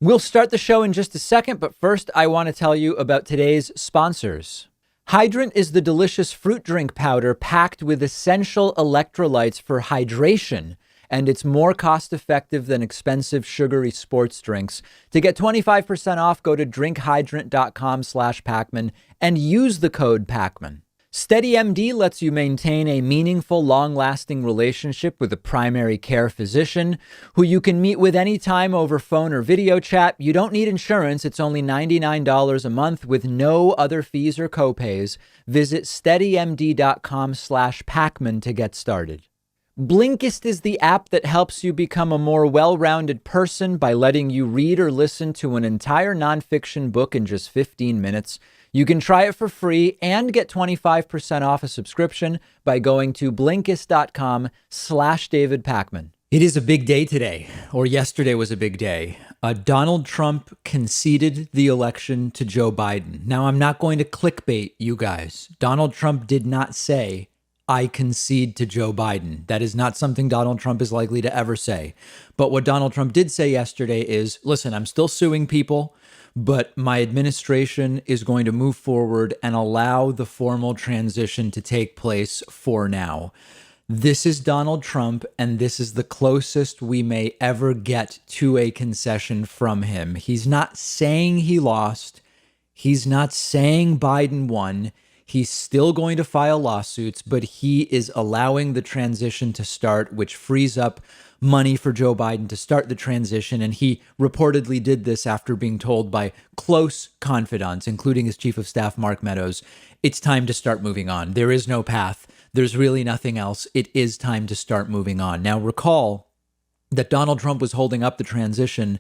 We'll start the show in just a second, but first I want to tell you about today's sponsors. Hydrant is the delicious fruit drink powder packed with essential electrolytes for hydration, and it's more cost-effective than expensive sugary sports drinks. To get 25% off, go to drinkhydrant.com/Pakman and use the code Pakman. SteadyMD lets you maintain a meaningful, long-lasting relationship with a primary care physician who you can meet with anytime over phone or video chat. You don't need insurance. It's only $99 a month with no other fees or copays. Visit steadymd.com/Pakman to get started. Blinkist is the app that helps you become a more well-rounded person by letting you read or listen to an entire nonfiction book in just 15 minutes. You can try it for free and get 25% off a subscription by going to Blinkist.com/David Pakman. It is a big day today, or yesterday was a big day. Donald Trump conceded the election to Joe Biden. Now, I'm not going to clickbait you guys. Donald Trump did not say, I concede to Joe Biden. That is not something Donald Trump is likely to ever say. But what Donald Trump did say yesterday is, listen, I'm still suing people, but my administration is going to move forward and allow the formal transition to take place for now. This is Donald Trump, and this is the closest we may ever get to a concession from him. He's not saying he lost. He's not saying Biden won. He's still going to file lawsuits, but he is allowing the transition to start, which frees up money for Joe Biden to start the transition. And he reportedly did this after being told by close confidants, including his chief of staff, Mark Meadows, it's time to start moving on. There is no path. There's really nothing else. It is time to start moving on. Now, recall that Donald Trump was holding up the transition.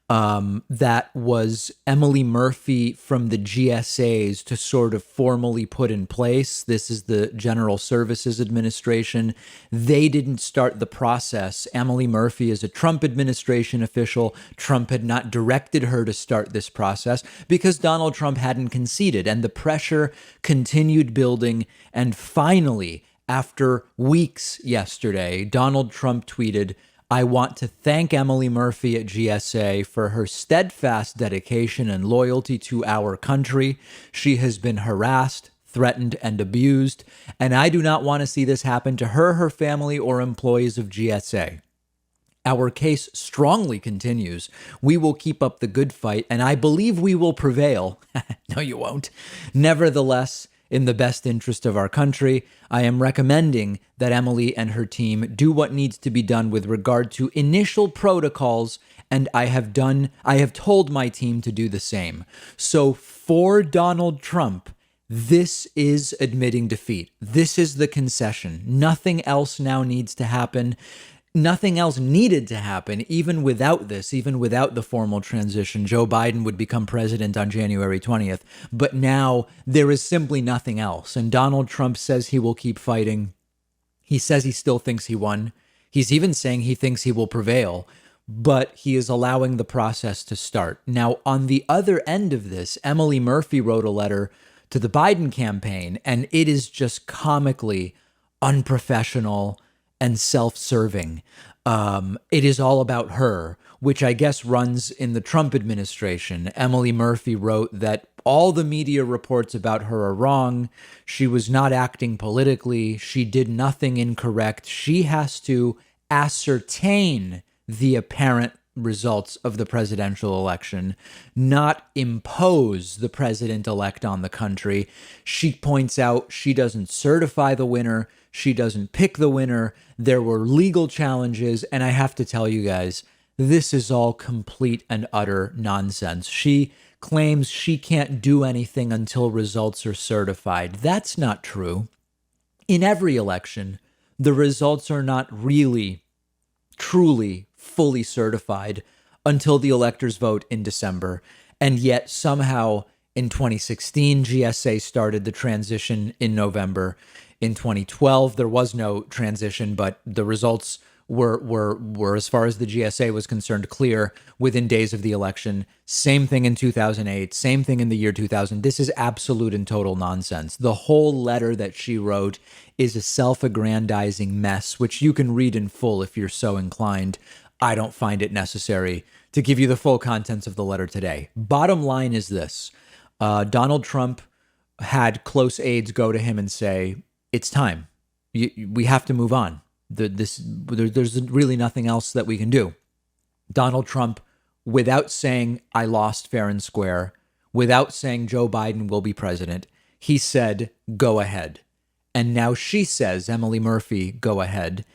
That was Emily Murphy from the GSAs to sort of formally put in place. This is the General Services Administration. They didn't start the process. Emily Murphy is a Trump administration official. Trump had not directed her to start this process because Donald Trump hadn't conceded, and the pressure continued building. And finally, after weeks yesterday, Donald Trump tweeted, I want to thank Emily Murphy at GSA for her steadfast dedication and loyalty to our country. She has been harassed, threatened, and abused, and I do not want to see this happen to her, her family, or employees of GSA. Our case strongly continues. We will keep up the good fight, and I believe we will prevail. No, you won't. Nevertheless, in the best interest of our country, I am recommending that Emily and her team do what needs to be done with regard to initial protocols, and I have told my team to do the same. So for Donald Trump, this is admitting defeat. This is the concession. Nothing else now needs to happen. Nothing else needed to happen, even without this, even without the formal transition. Joe Biden would become president on January 20th. But now there is simply nothing else. And Donald Trump says he will keep fighting. He says he still thinks he won. He's even saying he thinks he will prevail. But he is allowing the process to start. Now, on the other end of this, Emily Murphy wrote a letter to the Biden campaign, and it is just comically unprofessional and self-serving. It is all about her, which I guess runs in the Trump administration. Emily Murphy wrote that all the media reports about her are wrong. She was not acting politically. She did nothing incorrect. She has to ascertain the apparent results of the presidential election, not impose the president-elect on the country. She points out she doesn't certify the winner. She doesn't pick the winner. There were legal challenges. And I have to tell you guys, this is all complete and utter nonsense. She claims she can't do anything until results are certified. That's not true. In every election, the results are not really, truly, fully certified until the electors vote in December. And yet somehow in 2016, GSA started the transition in November. In 2012, there was no transition, but the results were, as far as the GSA was concerned, clear within days of the election. Same thing in 2008, same thing in the year 2000. This is absolute and total nonsense. The whole letter that she wrote is a self-aggrandizing mess, which you can read in full if you're so inclined. I don't find it necessary to give you the full contents of the letter today. Bottom line is this. Donald Trump had close aides go to him and say, it's time. We have to move on. There's really nothing else that we can do. Donald Trump, without saying, I lost fair and square, without saying Joe Biden will be president, he said, go ahead. And now she says, Emily Murphy, go ahead.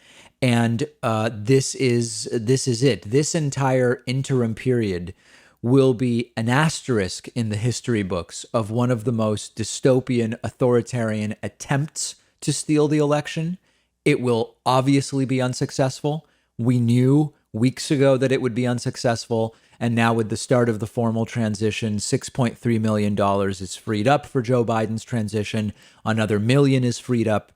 And this is it. This entire interim period will be an asterisk in the history books of one of the most dystopian, authoritarian attempts to steal the election. It will obviously be unsuccessful. We knew weeks ago that it would be unsuccessful. And now with the start of the formal transition, $6.3 million is freed up for Joe Biden's transition. Another $1 million is freed up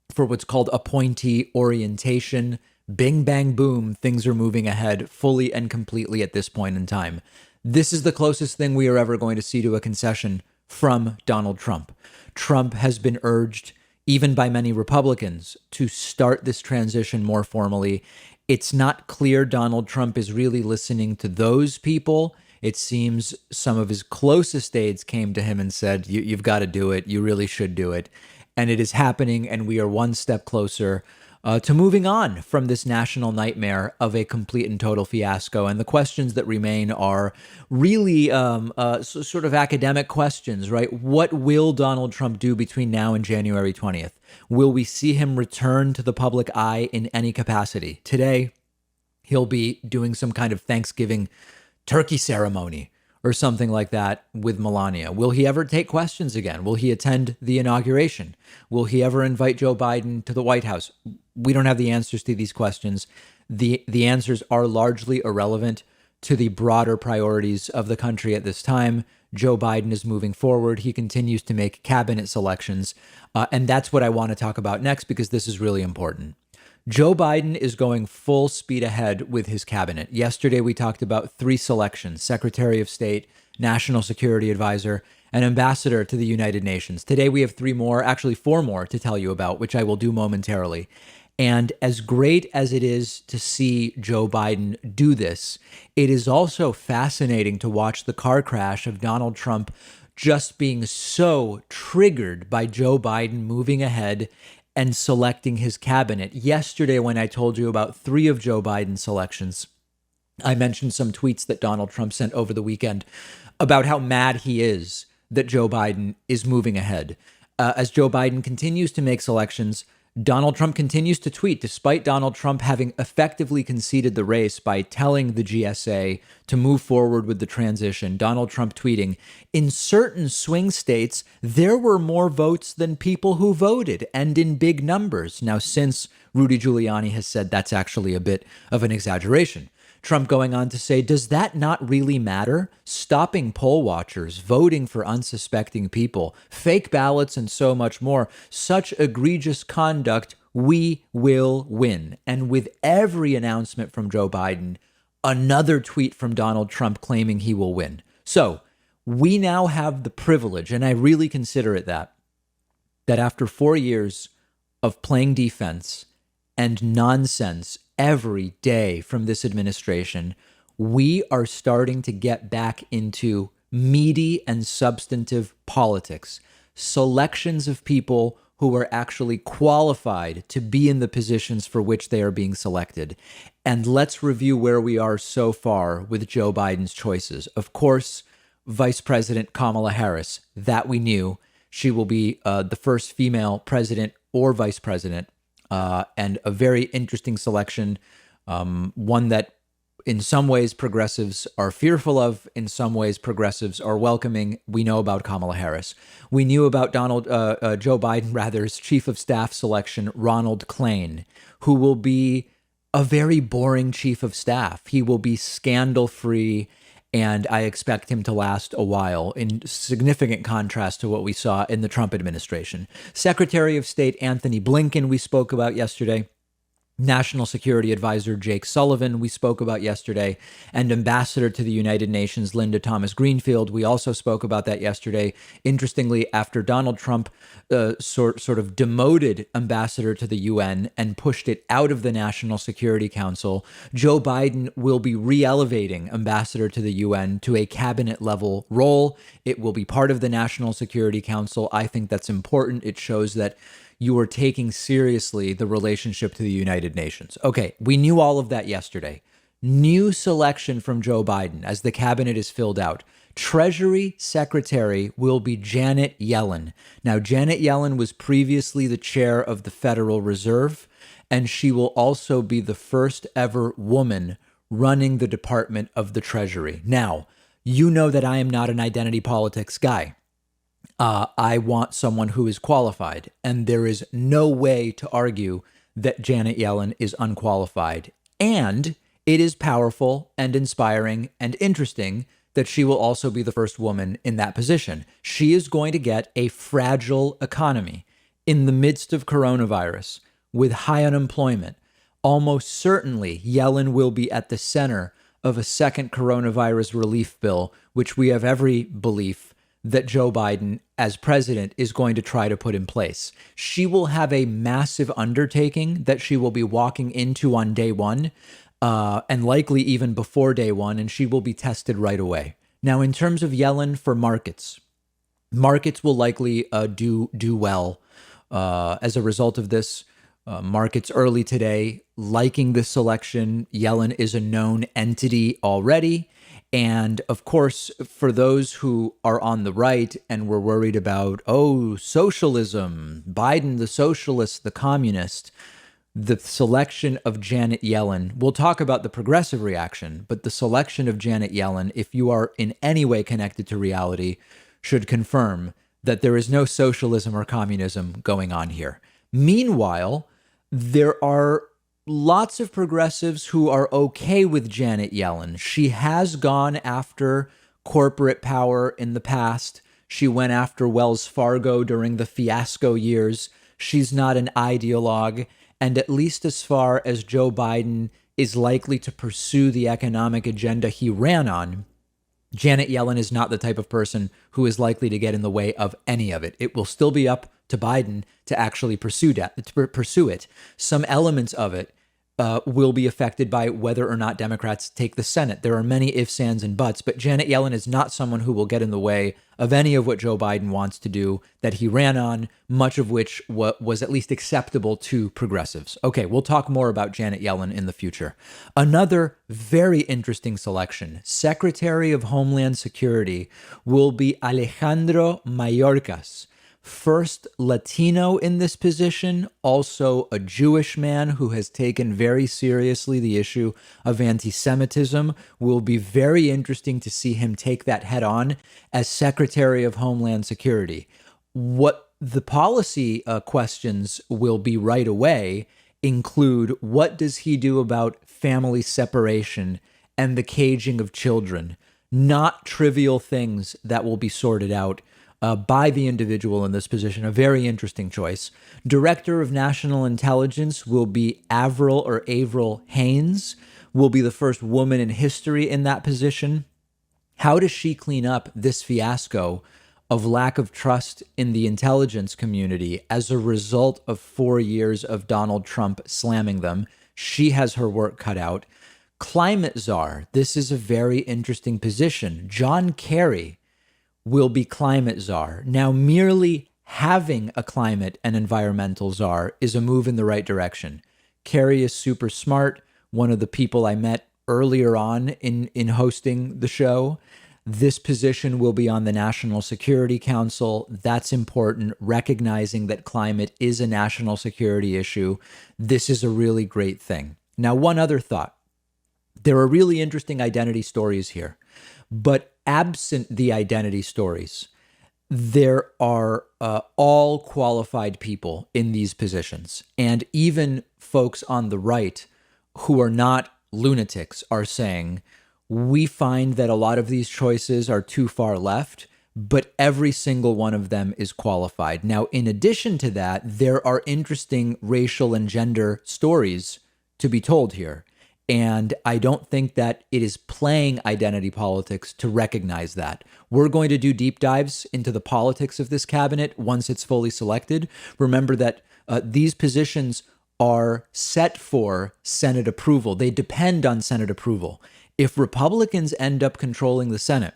for what's called appointee orientation. Bing, bang, boom, things are moving ahead fully and completely at this point in time. This is the closest thing we are ever going to see to a concession from Donald Trump. Trump has been urged, even by many Republicans, to start this transition more formally. It's not clear Donald Trump is really listening to those people. It seems some of his closest aides came to him and said, you've got to do it. You really should do it. And it is happening, and we are one step closer to moving on from this national nightmare of a complete and total fiasco. And the questions that remain are really sort of academic questions, right? What will Donald Trump do between now and January 20th? Will we see him return to the public eye in any capacity? Today, he'll be doing some kind of Thanksgiving turkey ceremony or something like that with Melania. Will he ever take questions again? Will he attend the inauguration? Will he ever invite Joe Biden to the White House? We don't have the answers to these questions. The answers are largely irrelevant to the broader priorities of the country at this time. Joe Biden is moving forward. He continues to make cabinet selections. And that's what I want to talk about next, because this is really important. Joe Biden is going full speed ahead with his cabinet. Yesterday, we talked about 3 selections: Secretary of State, National Security Advisor, and Ambassador to the United Nations. Today, we have 3 more, actually 4 more to tell you about, which I will do momentarily. And as great as it is to see Joe Biden do this, it is also fascinating to watch the car crash of Donald Trump just being so triggered by Joe Biden moving ahead and selecting his cabinet. Yesterday, when I told you about 3 of Joe Biden's selections, I mentioned some tweets that Donald Trump sent over the weekend about how mad he is that Joe Biden is moving ahead. As Joe Biden continues to make selections, Donald Trump continues to tweet, despite Donald Trump having effectively conceded the race by telling the GSA to move forward with the transition. Donald Trump tweeting, in certain swing states, there were more votes than people who voted, and in big numbers. Now, since Rudy Giuliani has said that's actually a bit of an exaggeration. Trump going on to say, does that not really matter? Stopping poll watchers, voting for unsuspecting people, fake ballots, and so much more. Such egregious conduct, we will win. And with every announcement from Joe Biden, another tweet from Donald Trump claiming he will win. So we now have the privilege, and I really consider it that after 4 years of playing defense and nonsense every day from this administration, we are starting to get back into meaty and substantive politics. Selections of people who are actually qualified to be in the positions for which they are being selected. And let's review where we are so far with Joe Biden's choices. Of course, Vice President Kamala Harris, that we knew. She will be the first female president or vice president. And a very interesting selection, one that in some ways progressives are fearful of, in some ways progressives are welcoming. We know about Kamala Harris. We knew about Joe Biden's chief of staff selection, Ronald Klain, who will be a very boring chief of staff. He will be scandal-free, and I expect him to last a while, in significant contrast to what we saw in the Trump administration. Secretary of State Anthony Blinken, we spoke about yesterday. National Security Advisor Jake Sullivan, we spoke about yesterday, and Ambassador to the United Nations Linda Thomas-Greenfield, we also spoke about that yesterday. Interestingly, after Donald Trump sort of demoted Ambassador to the UN and pushed it out of the National Security Council, Joe Biden will be re-elevating Ambassador to the UN to a cabinet-level role. It will be part of the National Security Council. I think that's important. It shows that you are taking seriously the relationship to the United Nations. Okay, we knew all of that yesterday. New selection from Joe Biden as the cabinet is filled out. Treasury Secretary will be Janet Yellen. Now, Janet Yellen was previously the chair of the Federal Reserve, and she will also be the first ever woman running the Department of the Treasury. Now, you know that I am not an identity politics guy. I want someone who is qualified, and there is no way to argue that Janet Yellen is unqualified. And it is powerful and inspiring and interesting that she will also be the first woman in that position. She is going to get a fragile economy in the midst of coronavirus with high unemployment. Almost certainly, Yellen will be at the center of a second coronavirus relief bill, which we have every belief that Joe Biden, as president, is going to try to put in place. She will have a massive undertaking that she will be walking into on day one, and likely even before day one, and she will be tested right away. Now, in terms of Yellen for markets will likely do well as a result of this. Markets early today liking this selection. Yellen is a known entity already. And of course, for those who are on the right and were worried about, socialism, Biden, the socialist, the communist, the selection of Janet Yellen, we'll talk about the progressive reaction, but the selection of Janet Yellen, if you are in any way connected to reality, should confirm that there is no socialism or communism going on here. Meanwhile, there are lots of progressives who are okay with Janet Yellen. She has gone after corporate power in the past. She went after Wells Fargo during the fiasco years. She's not an ideologue. And at least as far as Joe Biden is likely to pursue the economic agenda he ran on, Janet Yellen is not the type of person who is likely to get in the way of any of it. It will still be up to Biden to actually pursue it. Some elements of it will be affected by whether or not Democrats take the Senate. There are many ifs, ands, and buts, but Janet Yellen is not someone who will get in the way of any of what Joe Biden wants to do that he ran on, much of which was at least acceptable to progressives. Okay, we'll talk more about Janet Yellen in the future. Another very interesting selection, Secretary of Homeland Security, will be Alejandro Mayorkas. First Latino in this position, also a Jewish man who has taken very seriously the issue of anti-Semitism. Will be very interesting to see him take that head on as Secretary of Homeland Security. What the policy questions will be right away include, what does he do about family separation and the caging of children? Not trivial things that will be sorted out by the individual in this position. A very interesting choice. Director of National Intelligence will be Avril Haines, will be the first woman in history in that position. How does she clean up this fiasco of lack of trust in the intelligence community as a result of 4 years of Donald Trump slamming them? She has her work cut out. Climate czar. This is a very interesting position. John Kerry will be climate czar. Now, merely having a climate and environmental czar is a move in the right direction. Kerry is super smart, one of the people I met earlier on in hosting the show. This position will be on the National Security Council. That's important, recognizing that climate is a national security issue. This is a really great thing. Now, one other thought. There are really interesting identity stories here, but absent the identity stories, there are all qualified people in these positions. And even folks on the right who are not lunatics are saying, we find that a lot of these choices are too far left, but every single one of them is qualified. Now, in addition to that, there are interesting racial and gender stories to be told here. And I don't think that it is playing identity politics to recognize that. We're going to do deep dives into the politics of this cabinet once it's fully selected. Remember that these positions are set for Senate approval. They depend on Senate approval. If Republicans end up controlling the Senate,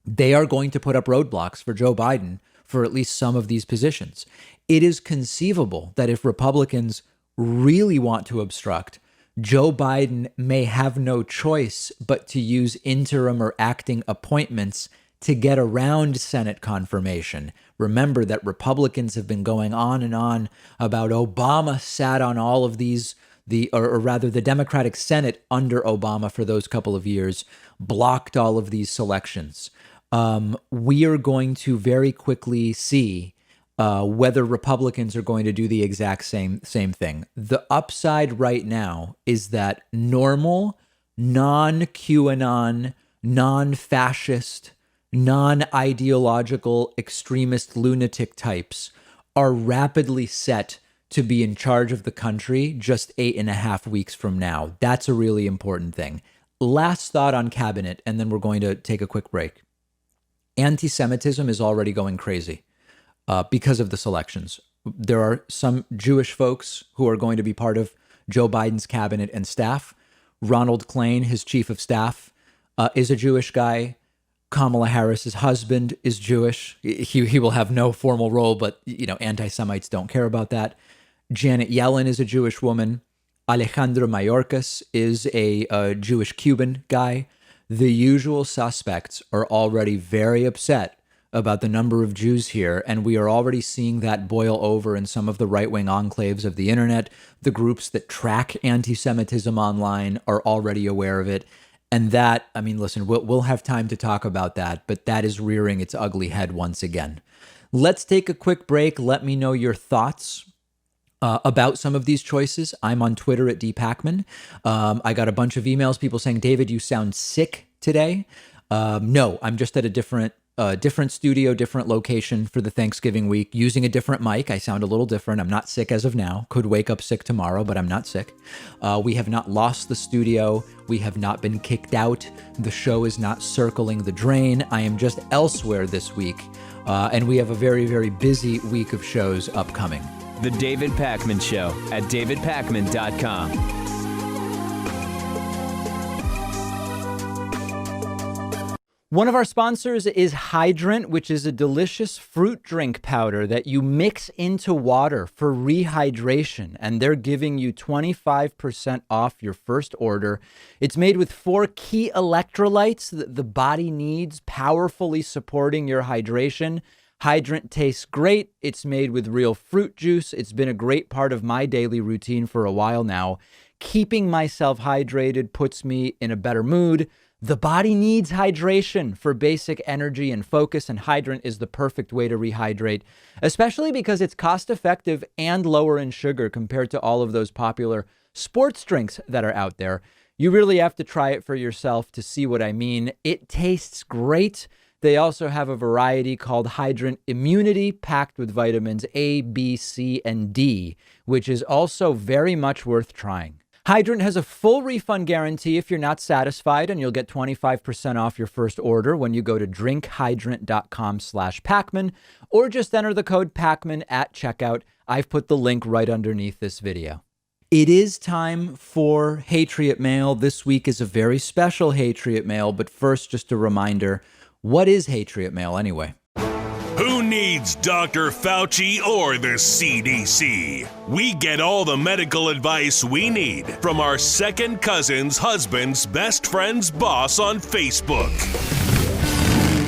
they are going to put up roadblocks for Joe Biden for at least some of these positions. It is conceivable that if Republicans really want to obstruct, Joe Biden may have no choice but to use interim or acting appointments to get around Senate confirmation. Remember that Republicans have been going on and on about Obama sat on all of these, or rather the Democratic Senate under Obama for those couple of years, blocked all of these selections. We are going to very quickly see whether Republicans are going to do the exact same thing. The upside right now is that normal, non-QAnon, non-fascist, non-ideological extremist lunatic types are rapidly set to be in charge of the country just 8.5 weeks from now. That's a really important thing. Last thought on cabinet, and then we're going to take a quick break. Anti-Semitism is already going crazy because of the selections. There are some Jewish folks who are going to be part of Joe Biden's cabinet and staff. Ronald Klain, his chief of staff, is a Jewish guy. Kamala Harris's husband is Jewish. He will have no formal role, but anti-Semites don't care about that. Janet Yellen is a Jewish woman. Alejandro Mayorkas is a Jewish Cuban guy. The usual suspects are already very upset about the number of Jews here, and we are already seeing that boil over in some of the right-wing enclaves of the internet. The groups that track anti-Semitism online are already aware of it. And that, listen, we'll have time to talk about that, but that is rearing its ugly head once again. Let's take a quick break. Let me know your thoughts about some of these choices. I'm on Twitter at @dpakman. I got a bunch of emails, people saying, David, you sound sick today. No, I'm just at a different studio, different location for the Thanksgiving week, using a different mic. I sound a little different. I'm not sick as of now. Could wake up sick tomorrow, but I'm not sick. We have not lost the studio. We have not been kicked out. The show is not circling the drain. I am just elsewhere this week. And we have a very, very busy week of shows upcoming. The David Pakman Show at davidpakman.com. One of our sponsors is Hydrant, which is a delicious fruit drink powder that you mix into water for rehydration, and they're giving you 25% off your first order. It's made with 4 key electrolytes that the body needs, powerfully supporting your hydration. Hydrant tastes great. It's made with real fruit juice. It's been a great part of my daily routine for a while now. Keeping myself hydrated puts me in a better mood. The body needs hydration for basic energy and focus, and Hydrant is the perfect way to rehydrate, especially because it's cost-effective and lower in sugar compared to all of those popular sports drinks that are out there. You really have to try it for yourself to see what I mean. It tastes great. They also have a variety called Hydrant Immunity, packed with vitamins A, B, C, and D, which is also very much worth trying. Hydrant has a full refund guarantee if you're not satisfied, and you'll get 25% off your first order when you go to drinkhydrant.com/Pakman, or just enter the code Pakman at checkout. I've put the link right underneath this video. It is time for Hatriot Mail. This week is a very special Hatriot Mail, but first, just a reminder, what is Hatriot Mail anyway? Who needs Dr. Fauci or the CDC? We get all the medical advice we need from our second cousin's husband's best friend's boss on Facebook.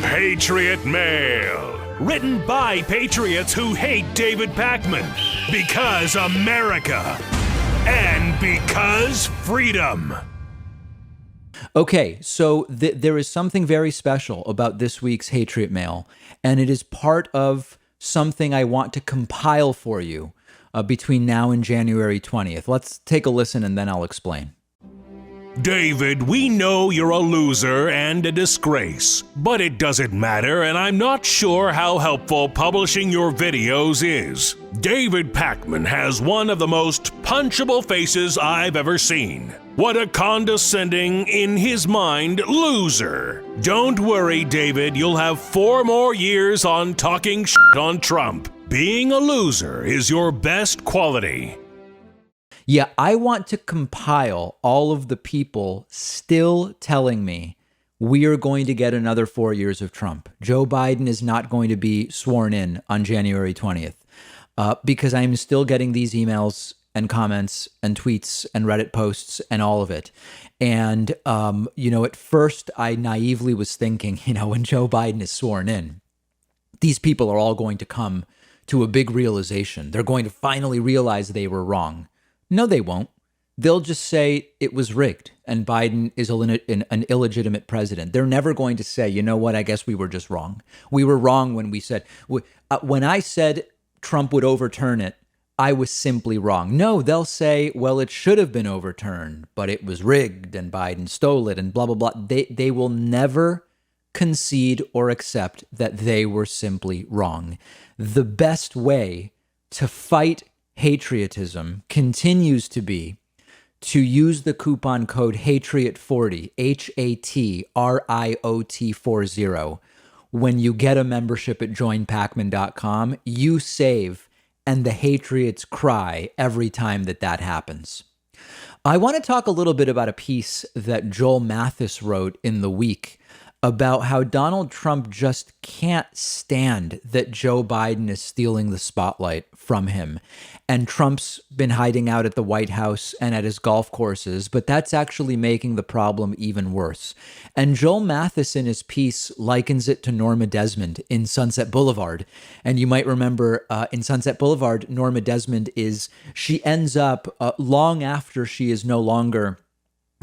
Patriot Mail. Written by patriots who hate David Pakman. Because America. And because freedom. Okay, so there is something very special about this week's Hatriot Mail, and it is part of something I want to compile for you between now and January 20th. Let's take a listen, and then I'll explain. David, we know you're a loser and a disgrace, but it doesn't matter, and I'm not sure how helpful publishing your videos is. David Pakman has one of the most punchable faces I've ever seen. What a condescending, in his mind, loser. Don't worry, David, you'll have 4 more years on talking shit on Trump. Being a loser is your best quality. Yeah, I want to compile all of the people still telling me we are going to get another 4 years of Trump. Joe Biden is not going to be sworn in on January 20th because I'm still getting these emails and comments and tweets and Reddit posts and all of it. And, at first I naively was thinking, when Joe Biden is sworn in, these people are all going to come to a big realization. They're going to finally realize they were wrong. No, they won't. They'll just say it was rigged and Biden is an illegitimate president. They're never going to say, you know what, I guess we were just wrong. We were wrong when we said, when I said Trump would overturn it, I was simply wrong. No, they'll say, well, it should have been overturned, but it was rigged and Biden stole it and blah, blah, blah. They will never concede or accept that they were simply wrong. The best way to fight patriotism continues to be to use the coupon code HATRIOT40, HATRIOT40. When you get a membership at joinpakman.com, you save and the Hatriots cry every time that happens. I want to talk a little bit about a piece that Joel Mathis wrote in The Week about how Donald Trump just can't stand that Joe Biden is stealing the spotlight from him. And Trump's been hiding out at the White House and at his golf courses, but that's actually making the problem even worse. And Joel Mathis in his piece likens it to Norma Desmond in Sunset Boulevard. And you might remember in Sunset Boulevard, Norma Desmond she ends up long after she is no longer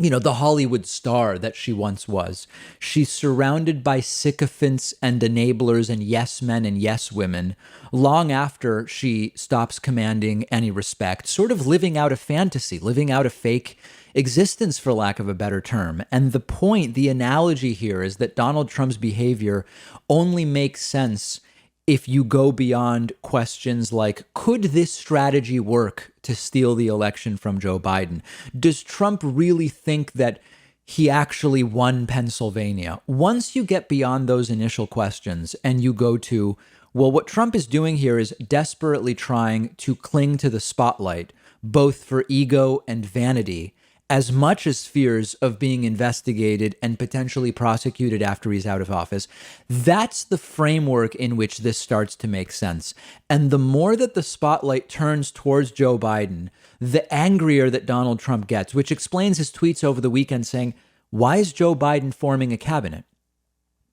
the Hollywood star that she once was. She's surrounded by sycophants and enablers and yes men and yes women long after she stops commanding any respect, sort of living out a fantasy, living out a fake existence, for lack of a better term. And the analogy here is that Donald Trump's behavior only makes sense if you go beyond questions like, could this strategy work to steal the election from Joe Biden? Does Trump really think that he actually won Pennsylvania? Once you get beyond those initial questions and you go to, well, what Trump is doing here is desperately trying to cling to the spotlight, both for ego and vanity, as much as fears of being investigated and potentially prosecuted after he's out of office. That's the framework in which this starts to make sense. And the more that the spotlight turns towards Joe Biden, the angrier that Donald Trump gets, which explains his tweets over the weekend saying, why is Joe Biden forming a cabinet?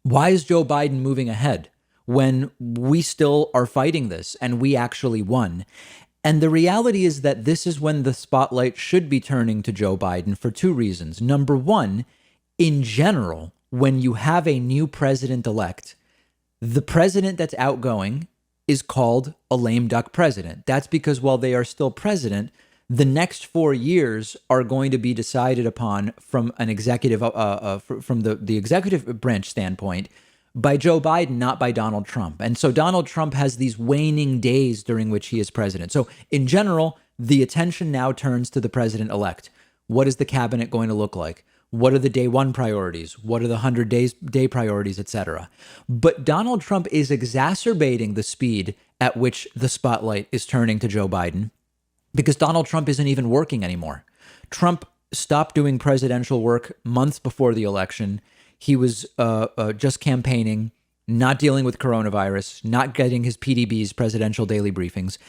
Why is Joe Biden moving ahead when we still are fighting this and we actually won? And the reality is that this is when the spotlight should be turning to Joe Biden for 2 reasons. Number one, in general, when you have a new president-elect, the president that's outgoing is called a lame duck president. That's because while they are still president, the next 4 years are going to be decided upon from an executive, from the executive branch standpoint, by Joe Biden, not by Donald Trump. And so Donald Trump has these waning days during which he is president. So in general, the attention now turns to the president-elect. What is the cabinet going to look like? What are the day one priorities? What are the 100-day priorities, et cetera? But Donald Trump is exacerbating the speed at which the spotlight is turning to Joe Biden because Donald Trump isn't even working anymore. Trump stopped doing presidential work months before the election. He was just campaigning, not dealing with coronavirus, not getting his PDBs, presidential daily briefings,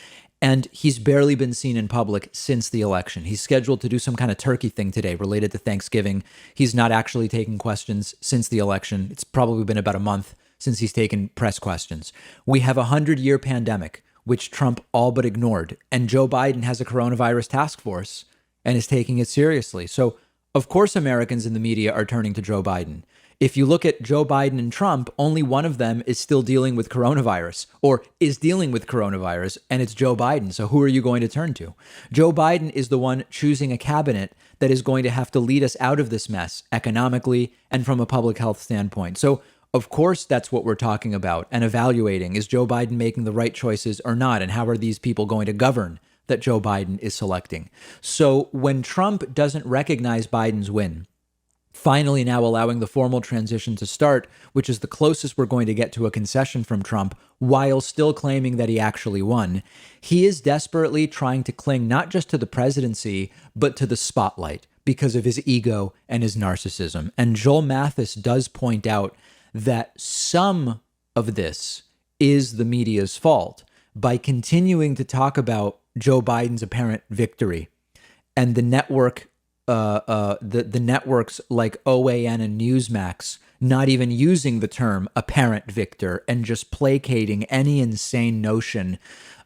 and he's barely been seen in public since the election. He's scheduled to do some kind of turkey thing today related to Thanksgiving. He's not actually taken questions since the election. It's probably been about a month since he's taken press questions. We have a 100-year pandemic, which Trump all but ignored, and Joe Biden has a coronavirus task force and is taking it seriously. So, of course, Americans in the media are turning to Joe Biden. If you look at Joe Biden and Trump, only one of them is still dealing with coronavirus or is dealing with coronavirus, and it's Joe Biden. So who are you going to turn to? Joe Biden is the one choosing a cabinet that is going to have to lead us out of this mess economically and from a public health standpoint. So of course, that's what we're talking about and evaluating. Is Joe Biden making the right choices or not? And how are these people going to govern that Joe Biden is selecting? So when Trump doesn't recognize Biden's win, finally now allowing the formal transition to start, which is the closest we're going to get to a concession from Trump, while still claiming that he actually won, he is desperately trying to cling not just to the presidency, but to the spotlight because of his ego and his narcissism. And Joel Mathis does point out that some of this is the media's fault by continuing to talk about Joe Biden's apparent victory and the network, the networks like OAN and Newsmax not even using the term apparent victor and just placating any insane notion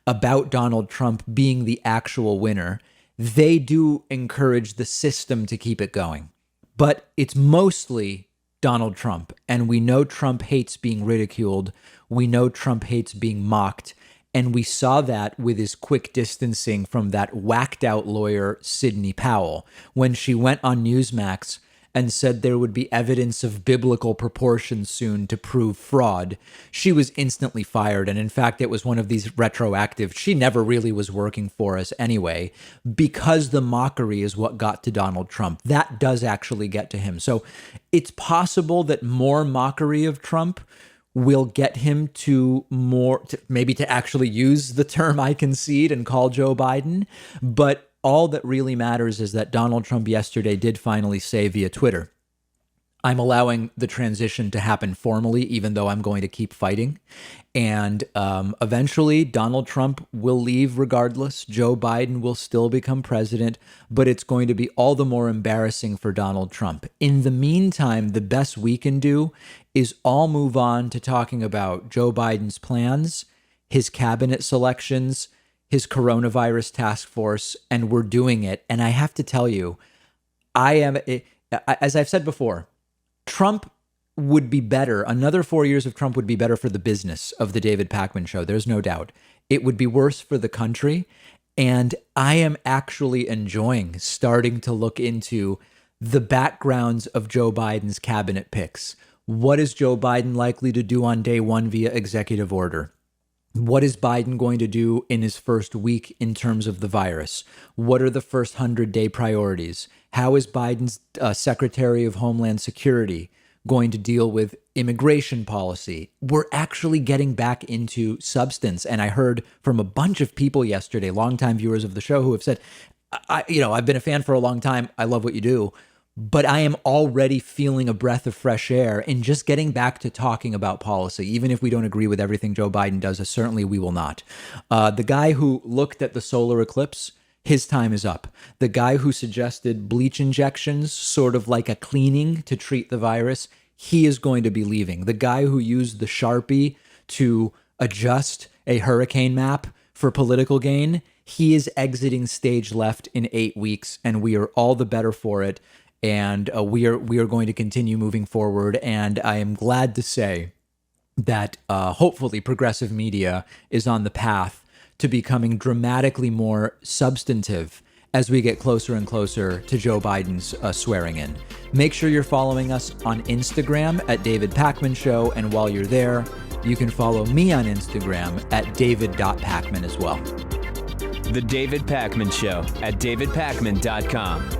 about Donald Trump being the actual winner. They do encourage the system to keep it going, but it's mostly Donald Trump. And we know Trump hates being ridiculed. We know Trump hates being mocked. And we saw that with his quick distancing from that whacked out lawyer, Sidney Powell, when she went on Newsmax and said there would be evidence of biblical proportions soon to prove fraud. She was instantly fired. And in fact, it was one of these retroactive, she never really was working for us anyway, because the mockery is what got to Donald Trump. That does actually get to him. So it's possible that more mockery of Trump will get him to maybe to actually use the term I concede and call Joe Biden. But all that really matters is that Donald Trump yesterday did finally say via Twitter, I'm allowing the transition to happen formally, even though I'm going to keep fighting. And eventually, Donald Trump will leave regardless. Joe Biden will still become president, but it's going to be all the more embarrassing for Donald Trump. In the meantime, the best we can do is all move on to talking about Joe Biden's plans, his cabinet selections, his coronavirus task force, and we're doing it. And I have to tell you, as I've said before, Trump would be better. Another 4 years of Trump would be better for the business of the David Pakman Show. There's no doubt. It would be worse for the country. And I am actually enjoying starting to look into the backgrounds of Joe Biden's cabinet picks. What is Joe Biden likely to do on day one via executive order? What is Biden going to do in his first week in terms of the virus? What are the first 100-day priorities? How is Biden's Secretary of Homeland Security going to deal with immigration policy? We're actually getting back into substance. And I heard from a bunch of people yesterday, longtime viewers of the show, who have said, I've been a fan for a long time. I love what you do. But I am already feeling a breath of fresh air in just getting back to talking about policy, even if we don't agree with everything Joe Biden does, as certainly we will not. The guy who looked at the solar eclipse, his time is up. The guy who suggested bleach injections, sort of like a cleaning to treat the virus, he is going to be leaving. The guy who used the Sharpie to adjust a hurricane map for political gain, he is exiting stage left in 8 weeks, and we are all the better for it. And we are going to continue moving forward. And I am glad to say that hopefully progressive media is on the path to becoming dramatically more substantive as we get closer and closer to Joe Biden's swearing in. Make sure you're following us on Instagram at David Pakman Show. And while you're there, you can follow me on Instagram at david.pakman as well. The David Pakman Show at davidpakman.com.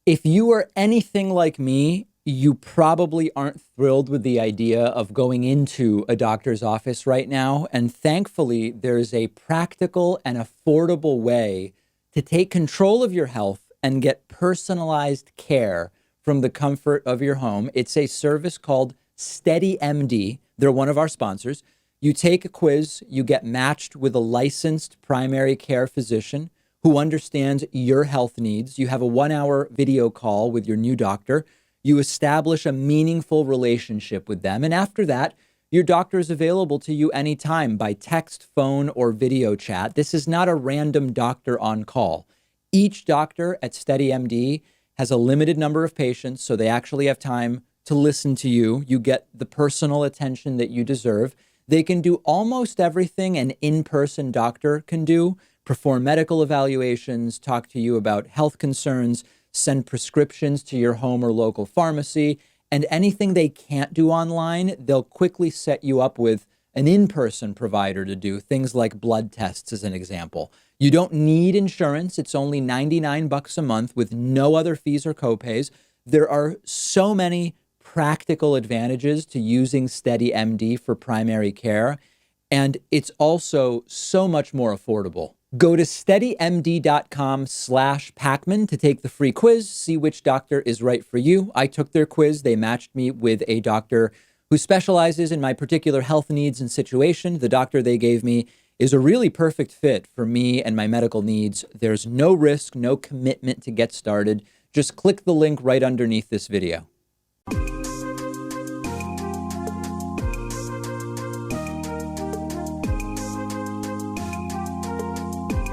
If you are anything like me, you probably aren't thrilled with the idea of going into a doctor's office right now. And thankfully, there's a practical and affordable way to take control of your health and get personalized care from the comfort of your home. It's a service called SteadyMD. They're one of our sponsors. You take a quiz, you get matched with a licensed primary care physician who understands your health needs. You have a 1-hour video call with your new doctor. You establish a meaningful relationship with them. And after that, Your doctor is available to you anytime by text, phone, or video chat. This is not a random doctor on call. Each doctor at SteadyMD has a limited number of patients, so they actually have time to listen to you. You get the personal attention that you deserve. They can do almost everything an in-person doctor can do: perform medical evaluations, talk to you about health concerns, send prescriptions to your home or local pharmacy, and anything they can't do online, they'll quickly set you up with an in-person provider to do, things like blood tests, as an example. You don't need insurance. It's only $99 a month with no other fees or copays. There are so many practical advantages to using SteadyMD for primary care, and it's also so much more affordable. Go to steadymd.com/Pakman to take the free quiz, see which doctor is right for you. I took their quiz. They matched me with a doctor who specializes in my particular health needs and situation. The doctor they gave me is a really perfect fit for me and my medical needs. There's no risk, no commitment to get started. Just click the link right underneath this video.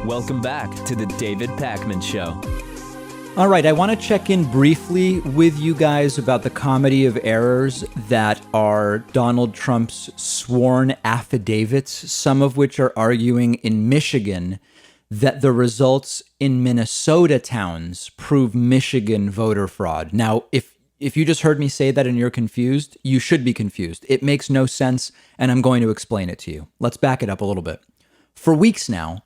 Welcome back to the David Pakman Show. All right, I want to check in briefly with you guys about the comedy of errors that are Donald Trump's sworn affidavits, some of which are arguing in Michigan that the results in Minnesota towns prove Michigan voter fraud. Now, if you just heard me say that and you're confused, you should be confused. It makes no sense, and I'm going to explain it to you. Let's back it up a little bit. For weeks now,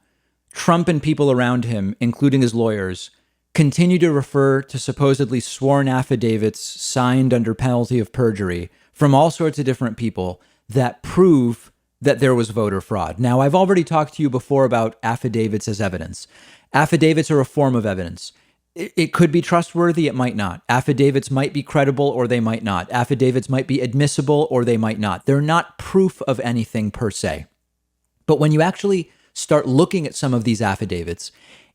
Trump and people around him, including his lawyers, continue to refer to supposedly sworn affidavits signed under penalty of perjury from all sorts of different people that prove that there was voter fraud. Now, I've already talked to you before about affidavits as evidence. Affidavits are a form of evidence. It could be trustworthy, it might not. Affidavits might be credible or they might not. Affidavits might be admissible or they might not. They're not proof of anything per se. But when you actually start looking at some of these affidavits,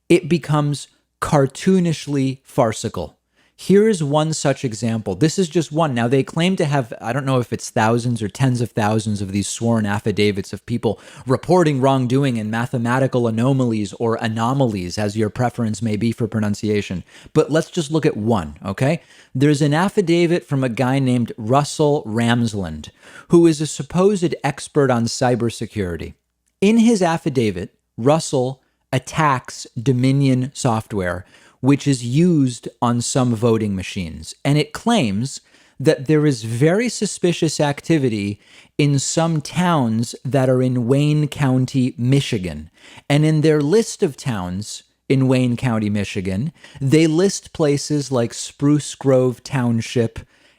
it becomes cartoonishly farcical. Here is one such example. This is just one. Now, they claim to have, I don't know if it's thousands or tens of thousands of these sworn affidavits of people reporting wrongdoing and mathematical anomalies or anomalies, as your preference may be for pronunciation. But let's just look at one, okay? There's an affidavit from a guy named Russell Ramsland, who is a supposed expert on cybersecurity. In his affidavit, Russell attacks Dominion software, which is used on some voting machines. And it claims that there is very suspicious activity in some towns that are in Wayne County, Michigan. And in their list of towns in Wayne County, Michigan, they list places like Spruce Grove Township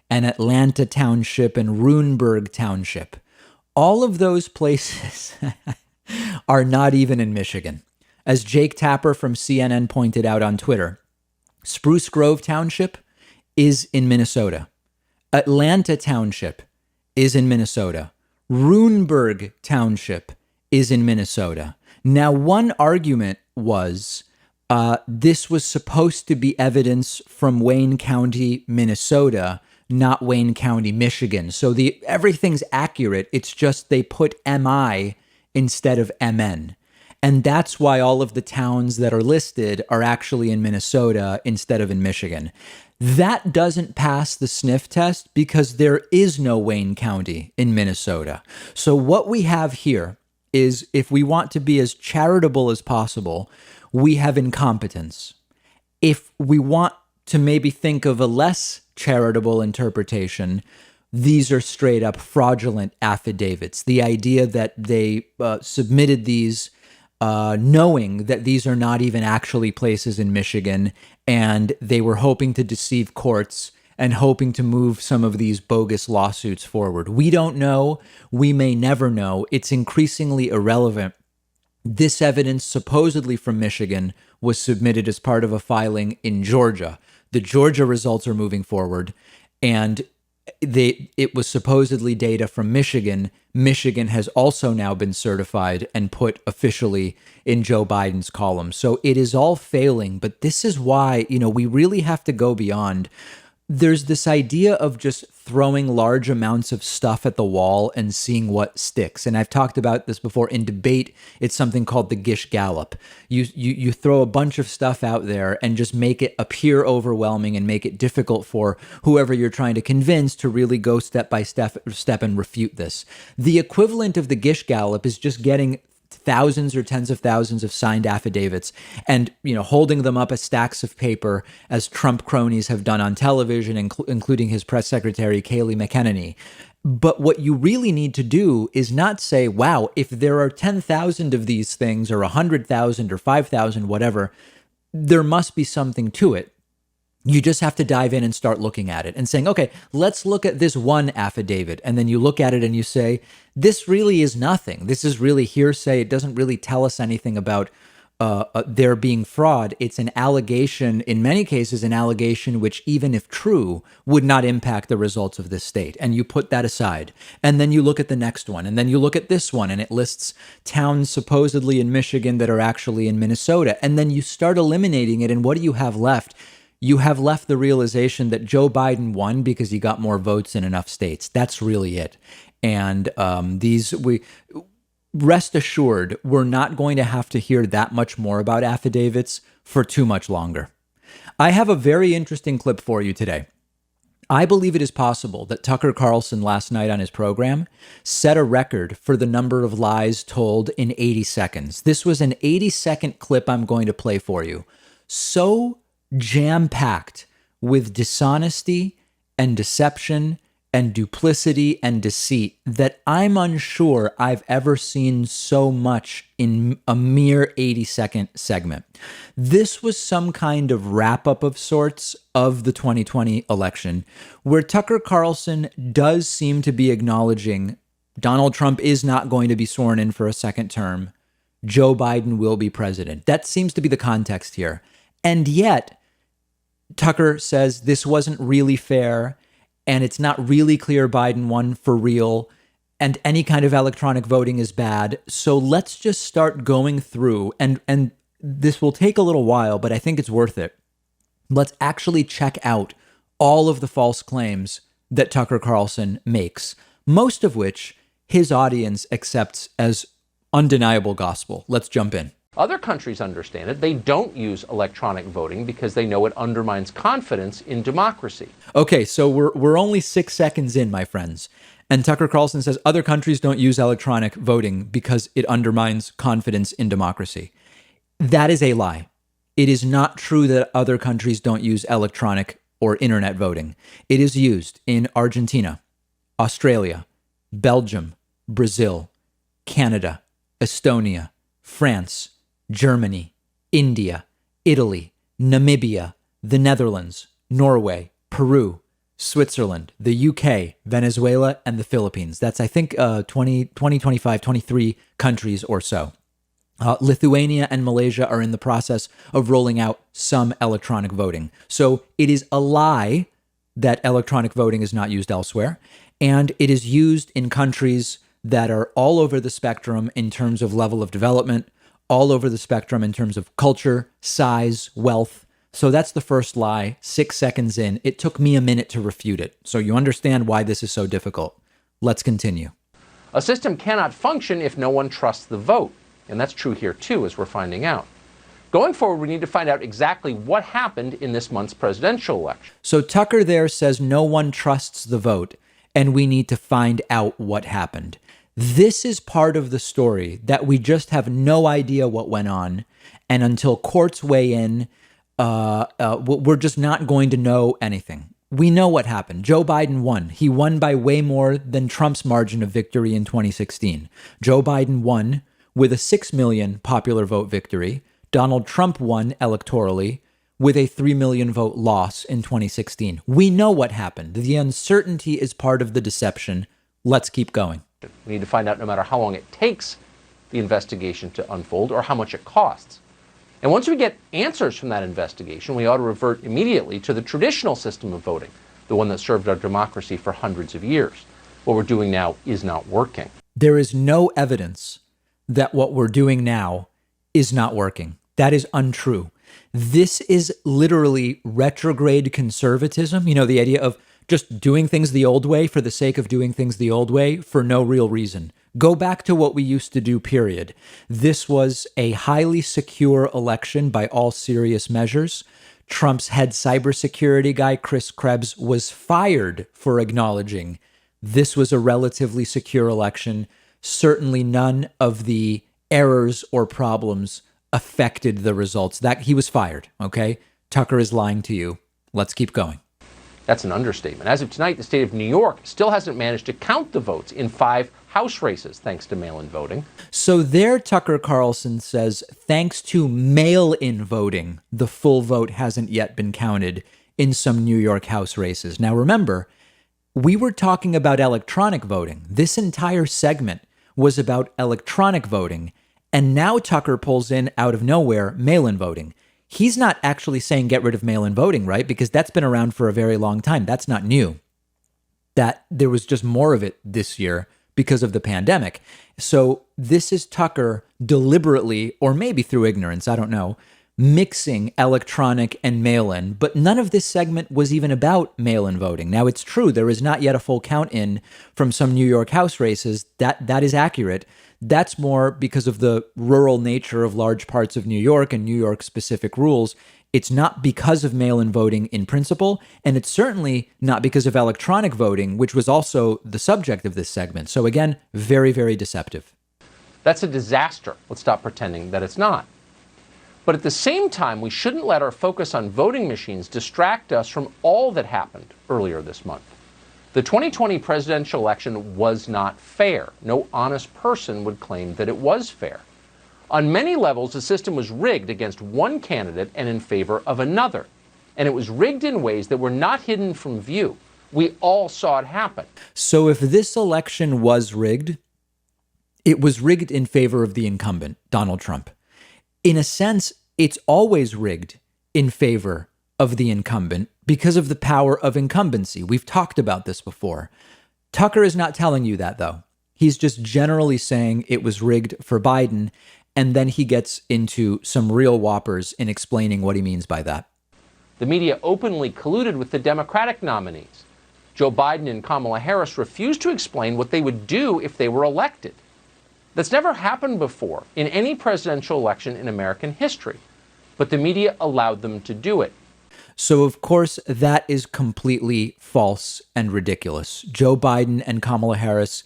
and Atlanta Township and Runeberg Township. All of those places are not even in Michigan. As Jake Tapper from CNN pointed out on Twitter, Spruce Grove Township is in Minnesota. Atlanta Township is in Minnesota. Runeberg Township is in Minnesota. Now, one argument was this was supposed to be evidence from Wayne County, Minnesota, not Wayne County, Michigan. So everything's accurate. It's just they put MI instead of MN. And that's why all of the towns that are listed are actually in Minnesota instead of in Michigan. That doesn't pass the sniff test because there is no Wayne County in Minnesota. So what we have here is, if we want to be as charitable as possible, we have incompetence. If we want to maybe think of a less charitable interpretation, these are straight up fraudulent affidavits. The idea that they submitted these knowing that these are not even actually places in Michigan, and they were hoping to deceive courts and hoping to move some of these bogus lawsuits forward. We don't know. We may never know. It's increasingly irrelevant. This evidence, supposedly from Michigan, was submitted as part of a filing in Georgia. The Georgia results are moving forward, and it was supposedly data from Michigan. Michigan has also now been certified and put officially in Joe Biden's column. So it is all failing, but this is why, we really have to go beyond. There's this idea of just throwing large amounts of stuff at the wall and seeing what sticks. And I've talked about this before in debate. It's something called the Gish Gallop. You throw a bunch of stuff out there and just make it appear overwhelming and make it difficult for whoever you're trying to convince to really go step by step and refute this. The equivalent of the Gish Gallop is just getting thousands or tens of thousands of signed affidavits and, holding them up as stacks of paper, as Trump cronies have done on television, including his press secretary, Kayleigh McEnany. But what you really need to do is not say, wow, if there are 10,000 of these things or 100,000 or 5,000, whatever, there must be something to it. You just have to dive in and start looking at it and saying, okay, let's look at this one affidavit. And then you look at it and you say, this really is nothing. This is really hearsay. It doesn't really tell us anything about there being fraud. It's an allegation, in many cases, an allegation which, even if true, would not impact the results of this state. And you put that aside. And then you look at the next one. And then you look at this one, and it lists towns supposedly in Michigan that are actually in Minnesota. And then you start eliminating it. And what do you have left? You have left the realization that Joe Biden won because he got more votes in enough states. That's really it. And rest assured, we're not going to have to hear that much more about affidavits for too much longer. I have a very interesting clip for you today. I believe it is possible that Tucker Carlson last night on his program set a record for the number of lies told in 80 seconds. This was an 80-second clip I'm going to play for you. So jam-packed with dishonesty and deception and duplicity and deceit that I'm unsure I've ever seen so much in a mere 80-second segment. This was some kind of wrap-up of sorts of the 2020 election, where Tucker Carlson does seem to be acknowledging Donald Trump is not going to be sworn in for a second term. Joe Biden will be president. That seems to be the context here. And yet, Tucker says this wasn't really fair, and it's not really clear Biden won for real, and any kind of electronic voting is bad. So let's just start going through, and this will take a little while, but I think it's worth it. Let's actually check out all of the false claims that Tucker Carlson makes, most of which his audience accepts as undeniable gospel. Let's jump in. Other countries understand it. They don't use electronic voting because they know it undermines confidence in democracy. Okay, so we're only 6 seconds in, my friends. And Tucker Carlson says other countries don't use electronic voting because it undermines confidence in democracy. That is a lie. It is not true that other countries don't use electronic or internet voting. It is used in Argentina, Australia, Belgium, Brazil, Canada, Estonia, France, Germany, India, Italy, Namibia, the Netherlands, Norway, Peru, Switzerland, the UK, Venezuela, and the Philippines. That's, I think, 23 countries or so. Lithuania and Malaysia are in the process of rolling out some electronic voting. So it is a lie that electronic voting is not used elsewhere. And it is used in countries that are all over the spectrum in terms of level of development, all over the spectrum in terms of culture, size, wealth. So that's the first lie, 6 seconds in. It took me a minute to refute it. So you understand why this is so difficult. Let's continue. A system cannot function if no one trusts the vote. And that's true here too, as we're finding out. Going forward, we need to find out exactly what happened in this month's presidential election. So Tucker there says no one trusts the vote, and we need to find out what happened. This is part of the story that we just have no idea what went on. And until courts weigh in, we're just not going to know anything. We know what happened. Joe Biden won. He won by way more than Trump's margin of victory in 2016. Joe Biden won with a 6 million popular vote victory. Donald Trump won electorally with a 3 million vote loss in 2016. We know what happened. The uncertainty is part of the deception. Let's keep going. We need to find out no matter how long it takes the investigation to unfold or how much it costs. And once we get answers from that investigation, we ought to revert immediately to the traditional system of voting, the one that served our democracy for hundreds of years. What we're doing now is not working. There is no evidence that what we're doing now is not working. That is untrue. This is literally retrograde conservatism. You know, the idea of just doing things the old way for the sake of doing things the old way for no real reason. Go back to what we used to do, period. This was a highly secure election by all serious measures. Trump's head cybersecurity guy, Chris Krebs, was fired for acknowledging this was a relatively secure election. Certainly none of the errors or problems affected the results. That he was fired, okay? Tucker is lying to you. Let's keep going. That's an understatement. As of tonight, the state of New York still hasn't managed to count the votes in 5 House races, thanks to mail-in voting. So there, Tucker Carlson says, thanks to mail-in voting, the full vote hasn't yet been counted in some New York House races. Now remember, we were talking about electronic voting. This entire segment was about electronic voting, and now Tucker pulls in, out of nowhere, mail-in voting. He's not actually saying get rid of mail-in voting, right? Because that's been around for a very long time. That's not new. That there was just more of it this year because of the pandemic. So this is Tucker deliberately, or maybe through ignorance, I don't know, mixing electronic and mail-in, but none of this segment was even about mail-in voting. Now, it's true, there is not yet a full count in from some New York House races. That is accurate. That's more because of the rural nature of large parts of New York and New York-specific rules. It's not because of mail-in voting in principle, and it's certainly not because of electronic voting, which was also the subject of this segment. So again, very, very deceptive. That's a disaster. Let's stop pretending that it's not. But at the same time, we shouldn't let our focus on voting machines distract us from all that happened earlier this month. The 2020 presidential election was not fair. No honest person would claim that it was fair. On many levels, the system was rigged against one candidate and in favor of another. And it was rigged in ways that were not hidden from view. We all saw it happen. So if this election was rigged, it was rigged in favor of the incumbent, Donald Trump. In a sense, it's always rigged in favor of the incumbent because of the power of incumbency. We've talked about this before. Tucker is not telling you that, though. He's just generally saying it was rigged for Biden, and then he gets into some real whoppers in explaining what he means by that. The media openly colluded with the Democratic nominees. Joe Biden and Kamala Harris refused to explain what they would do if they were elected. That's never happened before in any presidential election in American history, but the media allowed them to do it. So, of course, that is completely false and ridiculous. Joe Biden and Kamala Harris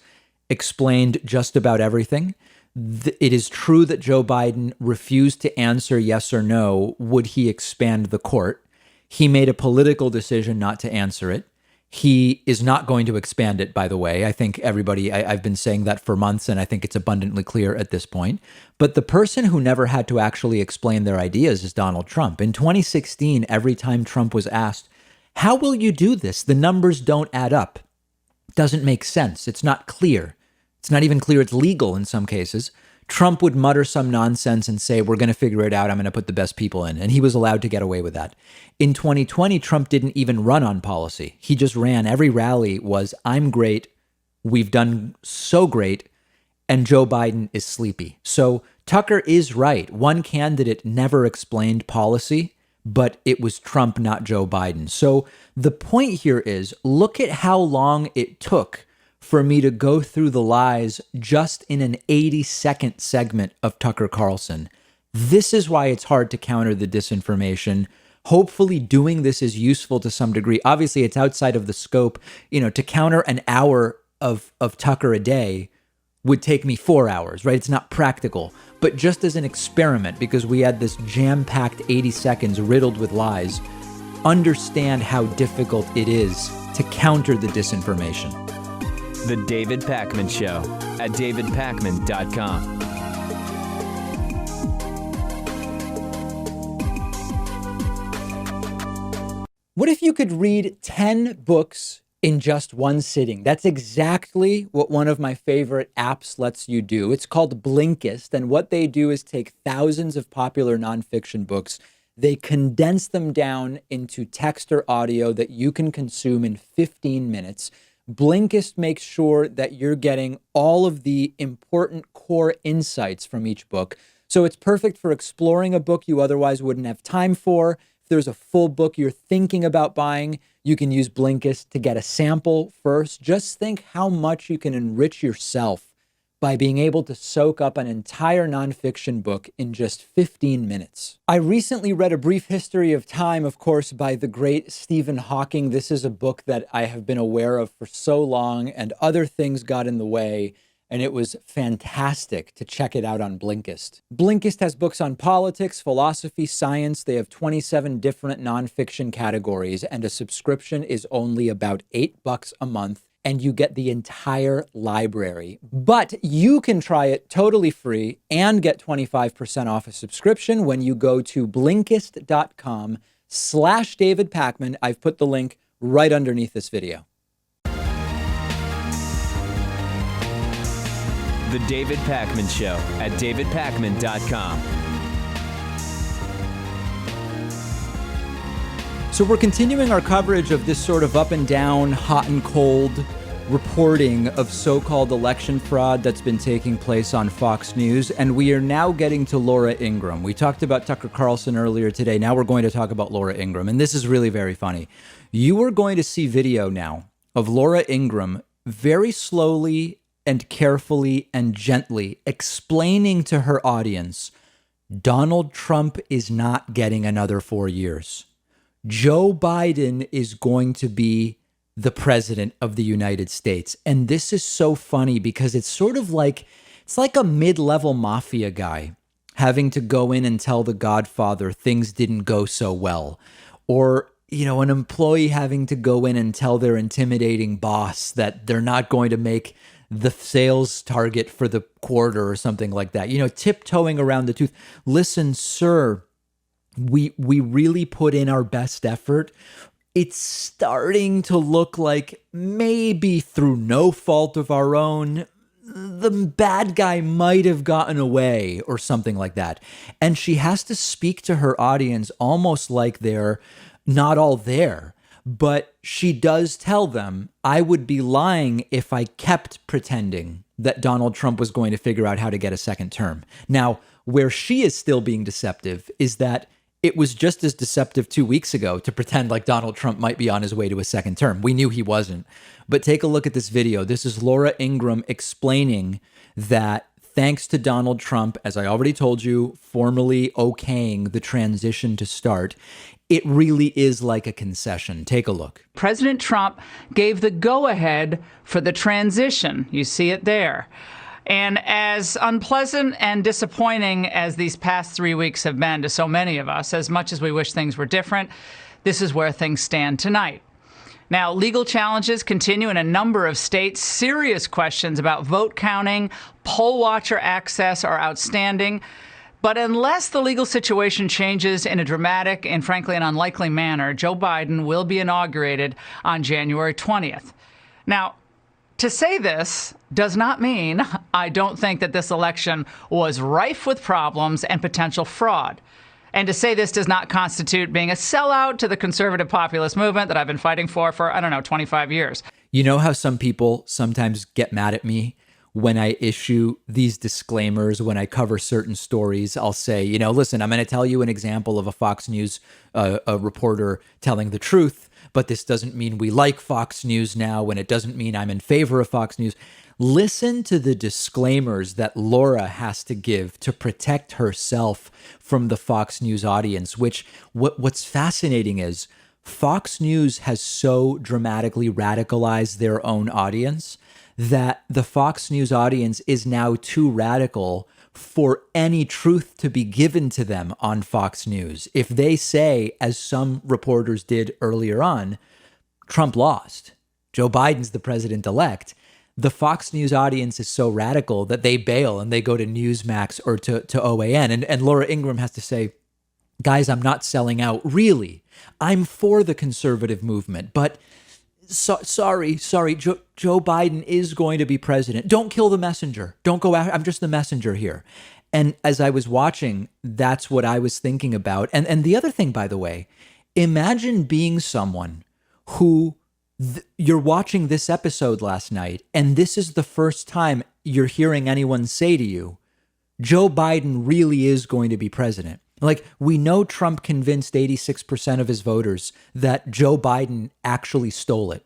explained just about everything. It is true that Joe Biden refused to answer yes or no, would he expand the court? He made a political decision not to answer it. He is not going to expand it, by the way. I think I've been saying that for months, and I think it's abundantly clear at this point. But the person who never had to actually explain their ideas is Donald Trump. In 2016, every time Trump was asked, how will you do this? The numbers don't add up. It doesn't make sense. It's not clear. It's not even clear it's legal in some cases. Trump would mutter some nonsense and say, we're going to figure it out. I'm going to put the best people in. And he was allowed to get away with that. In 2020, Trump didn't even run on policy. He just ran. Every rally was, I'm great. We've done so great. And Joe Biden is sleepy. So Tucker is right. One candidate never explained policy, but it was Trump, not Joe Biden. So the point here is, look at how long it took for me to go through the lies just in an 80-second segment of Tucker Carlson. This is why it's hard to counter the disinformation. Hopefully doing this is useful to some degree. Obviously, it's outside of the scope. To counter an hour of Tucker a day would take me 4 hours, right? It's not practical. But just as an experiment, because we had this jam-packed 80 seconds riddled with lies, understand how difficult it is to counter the disinformation. The David Pakman Show at davidpakman.com. What if you could read 10 books in just one sitting? That's exactly what one of my favorite apps lets you do. It's called Blinkist, and what they do is take thousands of popular nonfiction books. They condense them down into text or audio that you can consume in 15 minutes. Blinkist makes sure that you're getting all of the important core insights from each book. So it's perfect for exploring a book you otherwise wouldn't have time for If there's a full book you're thinking about buying, you can use Blinkist to get a sample first. Just think how much you can enrich yourself by being able to soak up an entire nonfiction book in just 15 minutes. I recently read A Brief History of Time, of course, by the great Stephen Hawking. This is a book that I have been aware of for so long, and other things got in the way, and it was fantastic to check it out on Blinkist. Blinkist has books on politics, philosophy, science. They have 27 different nonfiction categories, and a subscription is only about $8 a month, and you get the entire library. But you can try it totally free and get 25% off a subscription when you go to Blinkist.com/David Pakman. I've put the link right underneath this video. The David Pakman Show at davidpakman.com. So we're continuing our coverage of this sort of up and down, hot and cold reporting of so-called election fraud that's been taking place on Fox News. And we are now getting to Laura Ingraham. We talked about Tucker Carlson earlier today. Now we're going to talk about Laura Ingraham. And this is really very funny. You are going to see video now of Laura Ingraham very slowly and carefully and gently explaining to her audience, Donald Trump is not getting another 4 years. Joe Biden is going to be the president of the United States. And this is so funny because it's sort of like, it's like a mid-level mafia guy having to go in and tell the Godfather things didn't go so well. Or, you know, an employee having to go in and tell their intimidating boss that they're not going to make the sales target for the quarter or something like that. You know, tiptoeing around the tooth. Listen, sir, we really put in our best effort. It's starting to look like maybe through no fault of our own, the bad guy might have gotten away or something like that. And she has to speak to her audience almost like they're not all there. But she does tell them, I would be lying if I kept pretending that Donald Trump was going to figure out how to get a second term. Now, where she is still being deceptive is that it was just as deceptive 2 weeks ago to pretend like Donald Trump might be on his way to a second term. We knew he wasn't. But take a look at this video. This is Laura Ingraham explaining that thanks to Donald Trump, as I already told you, formally okaying the transition to start, it really is like a concession. Take a look. President Trump gave the go-ahead for the transition. You see it there. And as unpleasant and disappointing as these past 3 weeks have been to so many of us, as much as we wish things were different, this is where things stand tonight. Now, legal challenges continue in a number of states. Serious questions about vote counting, poll watcher access are outstanding. But unless the legal situation changes in a dramatic and frankly an unlikely manner, Joe Biden will be inaugurated on January 20th. Now, to say this does not mean I don't think that this election was rife with problems and potential fraud. And to say this does not constitute being a sellout to the conservative populist movement that I've been fighting for, 25 years. You know how some people sometimes get mad at me when I issue these disclaimers, when I cover certain stories? I'll say, you know, listen, I'm going to tell you an example of a Fox News a reporter telling the truth, but this doesn't mean we like Fox News now, and it doesn't mean I'm in favor of Fox News. Listen to the disclaimers that Laura has to give to protect herself from the Fox News audience, which what's fascinating is Fox News has so dramatically radicalized their own audience that the Fox News audience is now too radical for any truth to be given to them on Fox News. If they say, as some reporters did earlier on, Trump lost, Joe Biden's the president-elect, the Fox News audience is so radical that they bail and they go to Newsmax or to OAN. And Laura Ingraham has to say, guys, I'm not selling out. Really, I'm for the conservative movement, but sorry, Joe Biden is going to be president. Don't kill the messenger. Don't go out. I'm just the messenger here. And as I was watching, that's what I was thinking about. And the other thing, by the way, imagine being someone who you're watching this episode last night, and this is the first time you're hearing anyone say to you, Joe Biden really is going to be president. Like, we know Trump convinced 86% of his voters that Joe Biden actually stole it.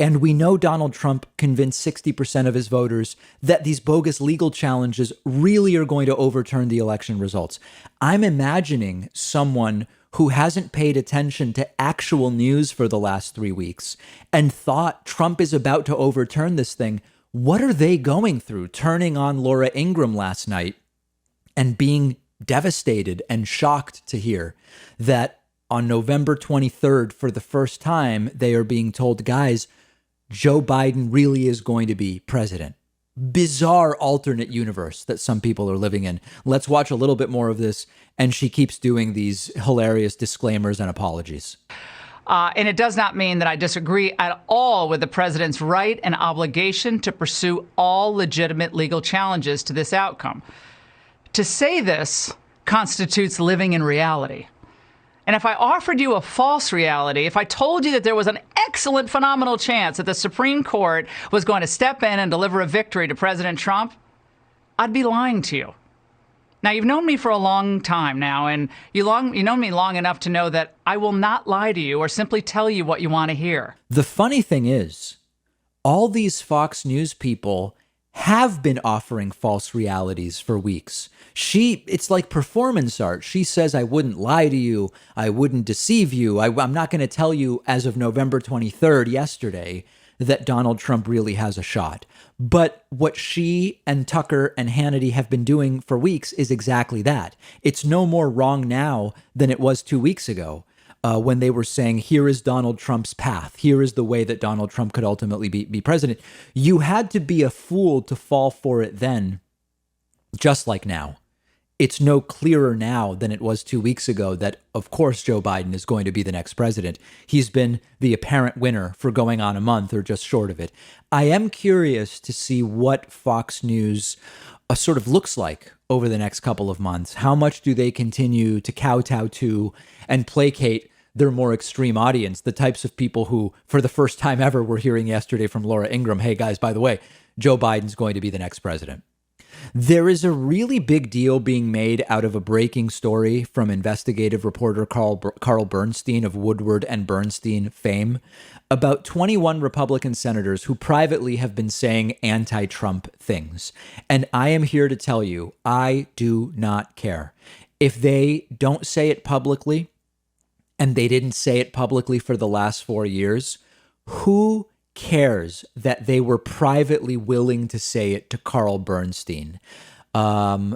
And we know Donald Trump convinced 60% of his voters that these bogus legal challenges really are going to overturn the election results. I'm imagining someone who hasn't paid attention to actual news for the last 3 weeks and thought Trump is about to overturn this thing. What are they going through? Turning on Laura Ingraham last night and being devastated and shocked to hear that on November 23rd, for the first time, they are being told, guys, Joe Biden really is going to be president. Bizarre alternate universe that some people are living in. Let's watch a little bit more of this. And she keeps doing these hilarious disclaimers and apologies. And it does not mean that I disagree at all with the president's right and obligation to pursue all legitimate legal challenges to this outcome. To say this constitutes living in reality. And if I offered you a false reality, if I told you that there was an excellent, phenomenal chance that the Supreme Court was going to step in and deliver a victory to President Trump, I'd be lying to you. Now, you've known me for a long time now, and you know me long enough to know that I will not lie to you or simply tell you what you want to hear. The funny thing is, all these Fox News people have been offering false realities for weeks. It's like performance art. She says, I wouldn't lie to you. I wouldn't deceive you. I'm not going to tell you as of November 23rd, yesterday, that Donald Trump really has a shot. But what she and Tucker and Hannity have been doing for weeks is exactly that. It's no more wrong now than it was 2 weeks ago. When they were saying, here is Donald Trump's path. Here is the way that Donald Trump could ultimately be president. You had to be a fool to fall for it then, just like now. It's no clearer now than it was 2 weeks ago that, of course, Joe Biden is going to be the next president. He's been the apparent winner for going on a month or just short of it. I am curious to see what Fox News sort of looks like over the next couple of months. How much do they continue to kowtow to and placate their more extreme audience, the types of people who, for the first time ever, were hearing yesterday from Laura Ingraham, hey guys, by the way, Joe Biden's going to be the next president. There is a really big deal being made out of a breaking story from investigative reporter Carl Bernstein of Woodward and Bernstein fame about 21 Republican senators who privately have been saying anti-Trump things. And I am here to tell you, I do not care. If they don't say it publicly, and they didn't say it publicly for the last 4 years, who cares that they were privately willing to say it to Carl Bernstein? There's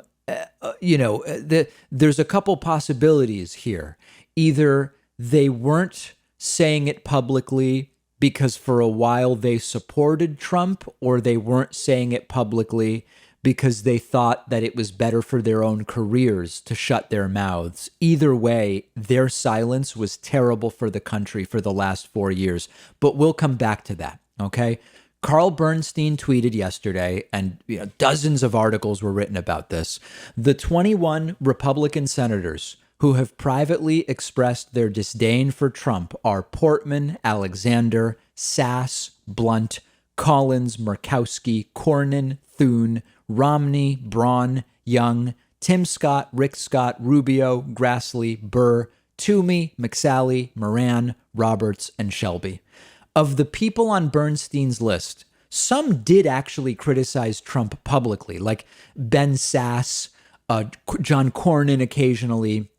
a couple possibilities here. Either they weren't saying it publicly because for a while they supported Trump, or they weren't saying it publicly because they thought that it was better for their own careers to shut their mouths. Either way, their silence was terrible for the country for the last 4 years. But we'll come back to that, okay? Carl Bernstein tweeted yesterday, and dozens of articles were written about this. The 21 Republican senators who have privately expressed their disdain for Trump are Portman, Alexander, Sass, Blunt, Collins, Murkowski, Cornyn, Thune, Romney, Braun, Young, Tim Scott, Rick Scott, Rubio, Grassley, Burr, Toomey, McSally, Moran, Roberts, and Shelby. Of the people on Bernstein's list, some did actually criticize Trump publicly, like Ben Sass, John Cornyn occasionally,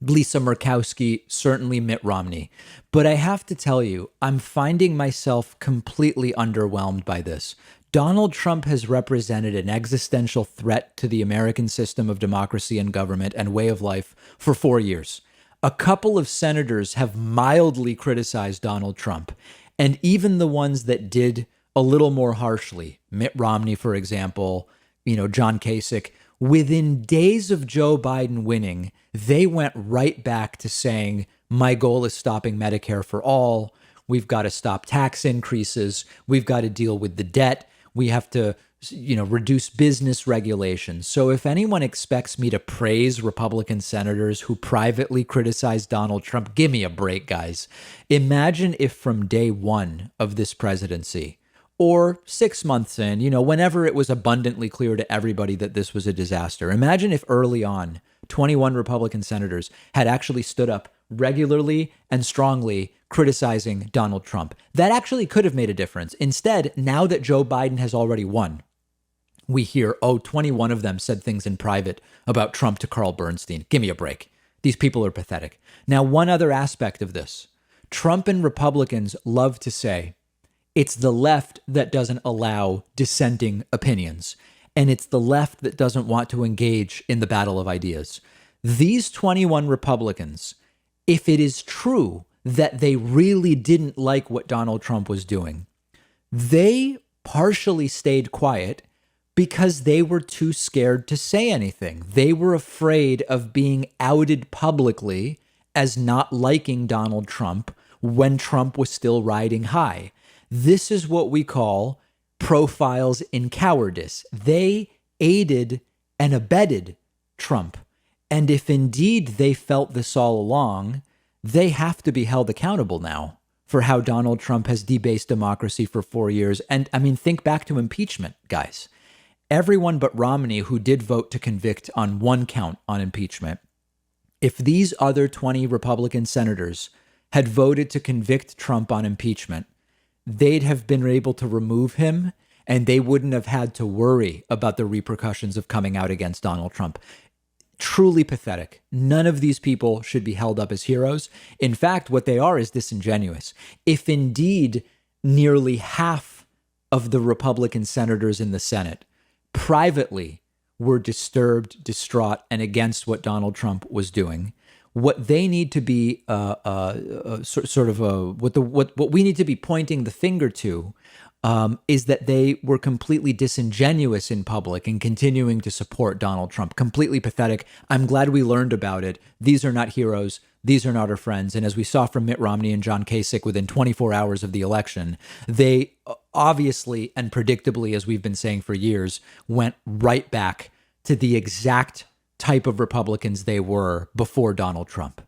Lisa Murkowski, certainly Mitt Romney. But I have to tell you, I'm finding myself completely underwhelmed by this. Donald Trump has represented an existential threat to the American system of democracy and government and way of life for 4 years. A couple of senators have mildly criticized Donald Trump, and even the ones that did a little more harshly, Mitt Romney, for example, John Kasich, within days of Joe Biden winning, they went right back to saying, my goal is stopping Medicare for all. We've got to stop tax increases. We've got to deal with the debt. We have to, reduce business regulations. So if anyone expects me to praise Republican senators who privately criticize Donald Trump, give me a break, guys. Imagine if from day one of this presidency, or 6 months in, whenever it was abundantly clear to everybody that this was a disaster, imagine if early on 21 Republican senators had actually stood up regularly and strongly criticizing Donald Trump. That actually could have made a difference. Instead, now that Joe Biden has already won, we hear, 21 of them said things in private about Trump to Carl Bernstein. Give me a break. These people are pathetic. Now, one other aspect of this. Trump and Republicans love to say it's the left that doesn't allow dissenting opinions, and it's the left that doesn't want to engage in the battle of ideas. These 21 Republicans, if it is true that they really didn't like what Donald Trump was doing, they partially stayed quiet because they were too scared to say anything. They were afraid of being outed publicly as not liking Donald Trump when Trump was still riding high. This is what we call profiles in cowardice. They aided and abetted Trump. And if indeed they felt this all along, they have to be held accountable now for how Donald Trump has debased democracy for 4 years. And I mean, think back to impeachment, guys. Everyone but Romney, who did vote to convict on one count on impeachment, if these other 20 Republican senators had voted to convict Trump on impeachment, they'd have been able to remove him and they wouldn't have had to worry about the repercussions of coming out against Donald Trump. Truly pathetic. None of these people should be held up as heroes. In fact, what they are is disingenuous. If indeed nearly half of the Republican senators in the Senate privately were disturbed, distraught, and against what Donald Trump was doing, what they need to be what we need to be pointing the finger to is that they were completely disingenuous in public and continuing to support Donald Trump. Completely pathetic. I'm glad we learned about it. These are not heroes. These are not our friends. And as we saw from Mitt Romney and John Kasich within 24 hours of the election, they obviously and predictably, as we've been saying for years, went right back to the exact type of Republicans they were before Donald Trump.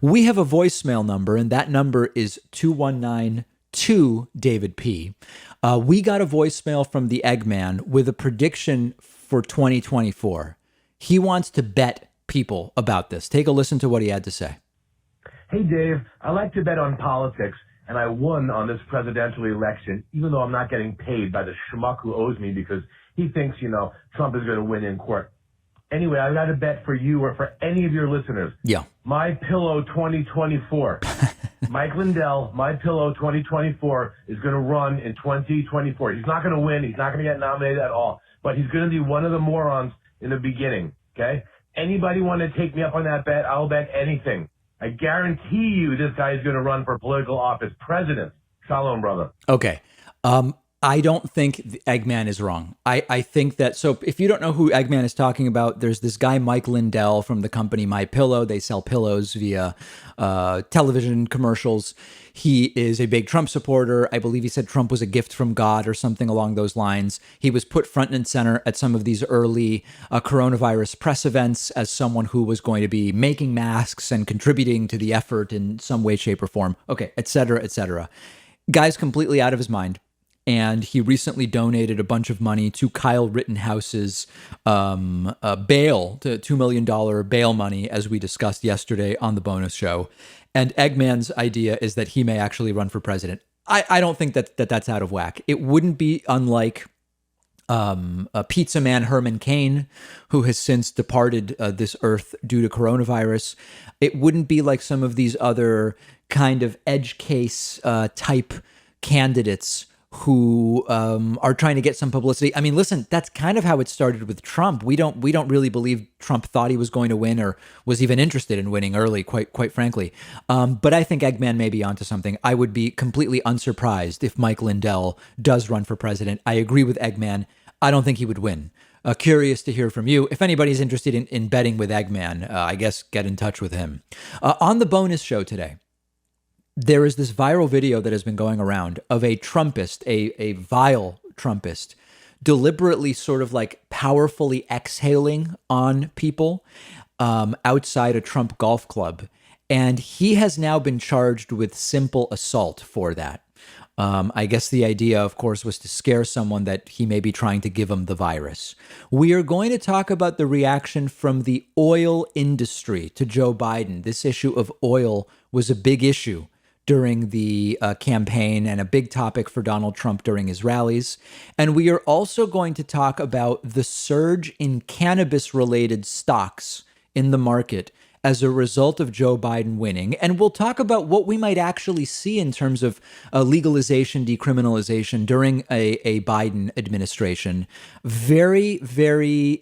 We have a voicemail number, and that number is 219-2-David P. We got a voicemail from the Eggman with a prediction for 2024. He wants to bet people about this. Take a listen to what he had to say. Hey, Dave, I like to bet on politics, and I won on this presidential election, even though I'm not getting paid by the schmuck who owes me because he thinks, Trump is going to win in court. Anyway, I got a bet for you or for any of your listeners. Yeah. My Pillow 2024. Mike Lindell, My Pillow 2024 is going to run in 2024. He's not going to win. He's not going to get nominated at all. But he's going to be one of the morons in the beginning, okay? Anybody want to take me up on that bet? I'll bet anything. I guarantee you this guy is going to run for political office. President. Shalom, brother. Okay. I don't think the Eggman is wrong. I think that, so if you don't know who Eggman is talking about, there's this guy, Mike Lindell, from the company My Pillow. They sell pillows via television commercials. He is a big Trump supporter. I believe he said Trump was a gift from God or something along those lines. He was put front and center at some of these early coronavirus press events as someone who was going to be making masks and contributing to the effort in some way, shape, or form. Okay, et cetera, et cetera. Guy's completely out of his mind. And he recently donated a bunch of money to Kyle Rittenhouse's bail, to $2 million bail money, as we discussed yesterday on the bonus show. And Eggman's idea is that he may actually run for president. I don't think that's out of whack. It wouldn't be unlike a pizza man, Herman Cain, who has since departed this earth due to coronavirus. It wouldn't be like some of these other kind of edge case type candidates who are trying to get some publicity. I mean, listen, that's kind of how it started with Trump. We don't really believe Trump thought he was going to win or was even interested in winning early, quite frankly. But I think Eggman may be onto something. I would be completely unsurprised if Mike Lindell does run for president. I agree with Eggman. I don't think he would win. Curious to hear from you. If anybody's interested in betting with Eggman, I guess get in touch with him. On the bonus show today, there is this viral video that has been going around of a Trumpist, a vile Trumpist, deliberately sort of like powerfully exhaling on people outside a Trump golf club. And he has now been charged with simple assault for that. I guess the idea, of course, was to scare someone that he may be trying to give him the virus. We are going to talk about the reaction from the oil industry to Joe Biden. This issue of oil was a big issue during the campaign and a big topic for Donald Trump during his rallies. And we are also going to talk about the surge in cannabis-related stocks in the market as a result of Joe Biden winning. And we'll talk about what we might actually see in terms of legalization, decriminalization during a Biden administration. Very, very,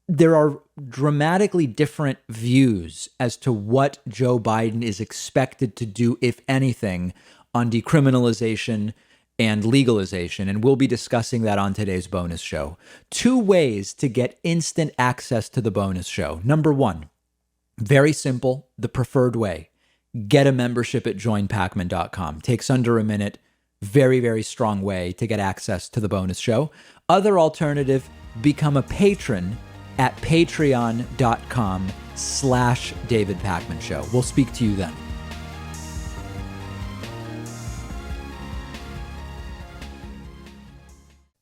there are dramatically different views as to what Joe Biden is expected to do, if anything, on decriminalization and legalization, and we'll be discussing that on today's bonus show. 2 ways to get instant access to the bonus show. Number 1, very simple, the preferred way. Get a membership at joinpakman.com. Takes under a minute. Very, very strong way to get access to the bonus show. Other alternative, become a patron at patreon.com/David Pakman Show. We'll speak to you then.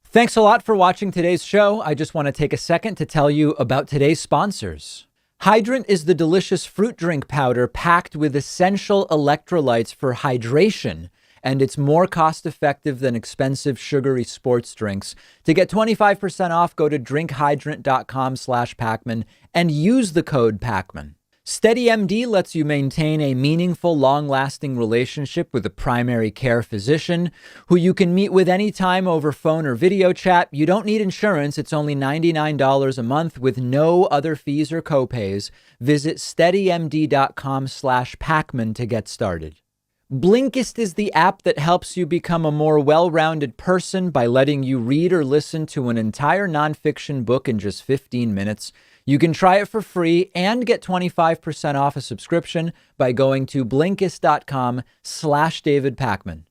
Thanks a lot for watching today's show. I just want to take a second to tell you about today's sponsors. Hydrant is the delicious fruit drink powder packed with essential electrolytes for hydration, and it's more cost-effective than expensive sugary sports drinks. To get 25% off, go to drinkhydrant.com/Pakman and use the code Pakman. SteadyMD lets you maintain a meaningful, long-lasting relationship with a primary care physician who you can meet with anytime over phone or video chat. You don't need insurance. It's only $99 a month with no other fees or copays. Visit steadymd.com/Pakman to get started. Blinkist is the app that helps you become a more well-rounded person by letting you read or listen to an entire nonfiction book in just 15 minutes. You can try it for free and get 25% off a subscription by going to Blinkist.com/David Pakman.